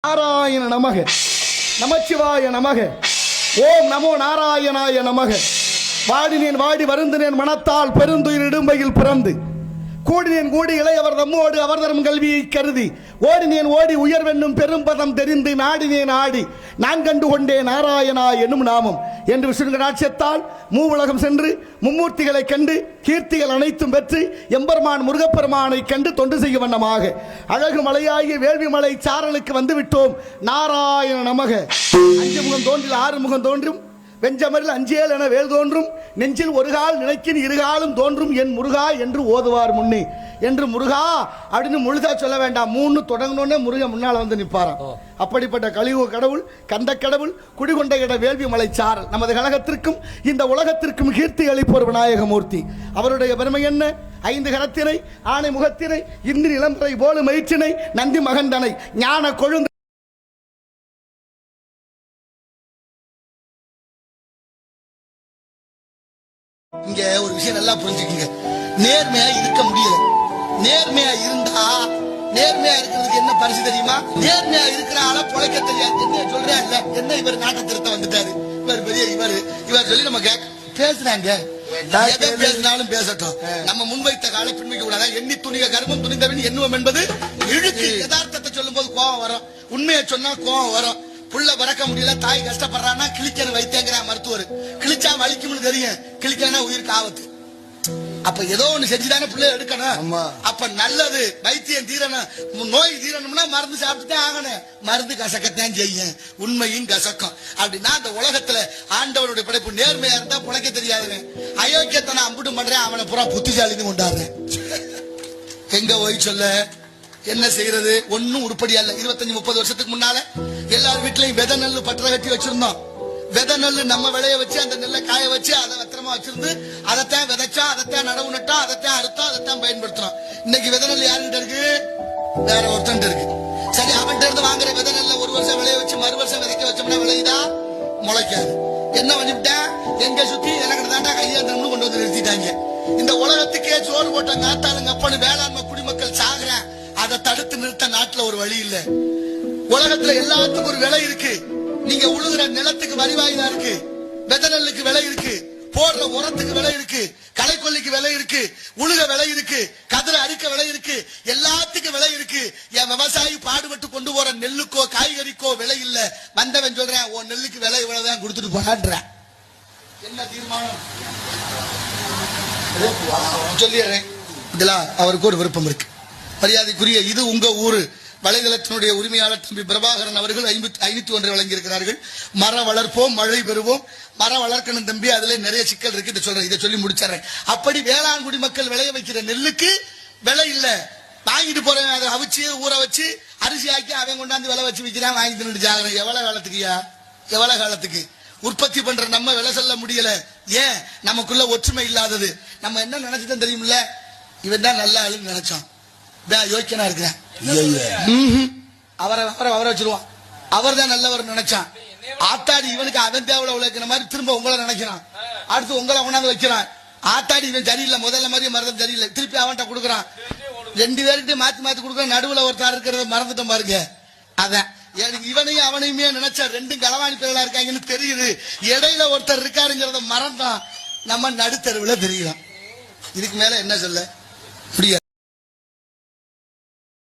நாராயண நமக, நமச்சிவாய நமக, ஓம் நமோ நாராயணாய நமக. வாடினேன் வாடி வருந்தினேன் மனத்தால் பெருந்துயிர் இடும்பையில் பிறந்து கூடினேன் கூடி இளையவர் தம்மோடு அவர் தரும் கல்வியை கருதி ஓடினேன் ஓடி உயர்வென்னும் பெரும்பதம் தெரிந்து நாடினேன் ஆடி நான் கண்டு கொண்டேன் நாராயணா என்னும் நாமம் என்று விஷ்ணு ராட்சியத்தால் மூவுலகம் சென்று மும்மூர்த்திகளை கண்டு கீர்த்திகள் அனைத்தும் பெற்று எம்பெருமான் முருகப்பெருமானை கண்டு தொண்டு செய்ய வண்ணமாக அழகு மலையாகிய வேள்வி மலை சாரலுக்கு வந்து விட்டோம். நாராயண நமக. 5 முகம் தோன்றில் 6 முகம் தோன்றும், வெஞ்சமரில் 5 என வேல் தோன்றும், நெஞ்சில் ஒரு கால் நினைக்கின் இருகாலும் தோன்றும் என் முருகா என்று ஓதுவார் முன்னே என்று முருகா அப்படின்னு முழுதா சொல்ல வேண்டாம். 3 தொடங்கணுன்னே முருகன் முன்னால் வந்து நிற்பாராம். அப்படிப்பட்ட கலியுக கடவுள், கந்த கடவுள், குடிகொண்ட இட வேள்வி மலை சாரல் நமது கழகத்திற்கும் இந்த உலகத்திற்கும் கீர்த்தி அளிப்போர் விநாயகமூர்த்தி. அவருடைய பெருமை என்ன? 5 கரத்தினை, ஆணை முகத்தினை, இந்திரி இளம்பரை போல மயிற்றினை, நந்தி மகந்தனை, ஞான கொழுந்து. இங்க ஒரு விஷயம் நல்லா புரிஞ்சுக்கீங்க. நேர்மையா இருக்க முடியல. நேர்மையா இருந்தா, நேர்மையா இருக்கிறதுக்கு என்ன பரிசு தெரியுமா? நேர்மையா இருக்கிற ஆள பொழைக்க தெரியாது. என்ன சொல்றேன் இல்ல, என்ன இவர் நாட்டை திருத்த வந்துட்டாரு, இவர் பெரிய இவர் சொல்லி நம்ம பேசுறாங்க. எதை பேசினாலும் பேசட்டும். நம்ம முன்வைத்த கால பின்வைக்க கூடாது. எண்ணி துணிக கர்மம் துணிந்தவன் எண்ணுவோம் என்பது இழுக்கு. யதார்த்தத்தை சொல்லும் போது கோபம் வரும், உண்மையை சொன்னா கோபம் வரும். புள்ள பறக்க முடியல, தாய் கஷ்டப்படுறான்னா கிளிக்கணும் வைத்தேங்கிற மருத்துவர். கிழிச்சா வலிக்கும்னு தெரியும், கிளிக்கனா உயிருக்கு ஆபத்து. அப்ப ஏதோ ஒண்ணு செஞ்சுதானே பிள்ளை எடுக்கணும். அப்ப நல்லது வைத்தியம் தீரணும், நோய் தீரணும்னா மருந்து சாப்பிட்டுட்டே ஆகணும். மருந்து கசக்கத்தான் செய்யும், உண்மையும் கசக்கம். அப்படின்னா அந்த உலகத்துல ஆண்டவனுடைய படைப்பு நேர்மையா இருந்தா பிழைக்க தெரியாதுங்க. அயோக்கியத்தனை அம்புட்டு பண்றேன், அவனை பூரா புத்திசாலின்னு கொண்டாடுறேன். எங்க போய் சொல்ல என்ன செய்யறது? ஒன்னும் உருப்படியா இல்ல. 25-30 வருஷத்துக்கு முன்னால எல்லார் வீட்லயும் விதை நெல்லு பற்ற கட்டி வச்சிருந்தோம். விதை நெல்லு நம்ம விளைய வச்சு அந்த நெல்லை காய வச்சு அதை பத்திரமா வச்சிருந்து அதைத்தான் விதைச்சா, அதைத்தான் நடவு நட்டா, அதைத்தான் அறுத்தா, அதைத்தான் பயன்படுத்துறோம். இன்னைக்கு விதை நெல் யாருகிட்ட இருக்கு? வேற ஒருத்தன் இருக்கு. சரி, அவன்கிட்ட இருந்து வாங்குற விதை நெல்ல 1 வருஷம் விளைய வச்சு மறு வருஷம் விதைக்க வச்சோம்னா விளையுதா? முளைக்காது. என்ன பண்ணிவிட்டேன்? எங்க சுத்தி எனக்கு தாண்டா கையாண்டம்னு கொண்டு வந்து நிறுத்திட்டாங்க. இந்த உலகத்துக்கே சோறு போட்ட நாட்டாளுங்க அப்பனு வேளாண்மை குடிமக்கள் சாகுறேன். அதை தடுத்து நிறுத்த நாட்டுல ஒரு வழி இல்ல. உலகத்துல எல்லாத்துக்கும் ஒரு விலை இருக்கு. நீங்க உழுகுற நிலத்துக்கு வரிவாயுதா இருக்கு, விதை நெல்லுக்கு விலை இருக்கு, போடுற உரத்துக்கு விலை இருக்கு, களைக்கொல்லிக்கு விலை இருக்கு, உழுக விலை இருக்கு, கதிர அறுக்க விலை இருக்கு, எல்லாத்துக்கும் விலை இருக்கு. என் விவசாயி பாடுபட்டு கொண்டு போற நெல்லுக்கோ காய்கறிக்கோ விலை இல்ல. வந்தவன் சொல்றேன், உன் நெல்லுக்கு விலை இவ்வளவுதான் கொடுத்துட்டு போறான்ற. என்ன தீர்மானம் சொல்லிடுறேன். இதெல்லாம் அவருக்கு ஒரு விருப்பம் இருக்கு. மரியாதைக்குரிய இது உங்க ஊரு வலைதளத்தினுடைய உரிமையாளர் தம்பி பிரபாகரன் அவர்கள் 501 வழங்கியிருக்கிறார்கள். மரம் வளர்ப்போம், மழை பெறுவோம். மரம் வளர்க்கணும் தம்பி, அதுல நிறைய சிக்கல் இருக்கு சொல்றேன். இதை சொல்லி முடிச்சிடறேன். அப்படி வேளாண் குடிமக்கள் விளைய வைக்கிற நெல்லுக்கு விலை இல்ல. வாங்கிட்டு போறேன், அதை அவிச்சு ஊற வச்சு அரிசி ஆக்கி அவன் கொண்டாந்து விலை வச்சு விற்கிறான், வாங்கி தின்னு ஜாகிறேன். எவ்வளவு காலத்துக்குயா? எவ்வளவு காலத்துக்கு? உற்பத்தி பண்ற நம்ம விலை சொல்ல முடியல. ஏன்? நமக்குள்ள ஒற்றுமை இல்லாதது. நம்ம என்ன நினைச்சுதான் தெரியுமில்ல, இவன் தான் நல்ல ஆளுன்னு நினைச்சோம். யோக்கியனா இருக்கிறேன், அவரை வச்சிருவான். அவர் தான் நல்லவர் நினைச்சான். ஆத்தாடி இவனுக்கு அவன் தேவையில்ல உழைக்கிற மாதிரி திரும்ப உங்களை நினைக்கிறான். அடுத்து உங்களை கொண்டாந்து வைக்கிறான். ஆத்தாடி இவன் சரியில்லை, முதல்ல மாதிரி மருந்து சரியில்லை, திருப்பி அவன்கிட்ட கொடுக்குறான். 2 பேர்கிட்ட மாத்தி மாத்தி கொடுக்குறான். நடுவுல ஒருத்தர் இருக்கிறத மறந்துட்டோம் பாருங்க. அதான் இவனையும் அவனையுமே நினைச்சா 2 களவாணி பேர்களா இருக்காங்கன்னு தெரியுது. இடையில ஒருத்தர் இருக்காருங்கிறத மறந்தான். நம்ம நடுத்தருவுல தெரியும். இதுக்கு மேல என்ன சொல்ல முடியாது.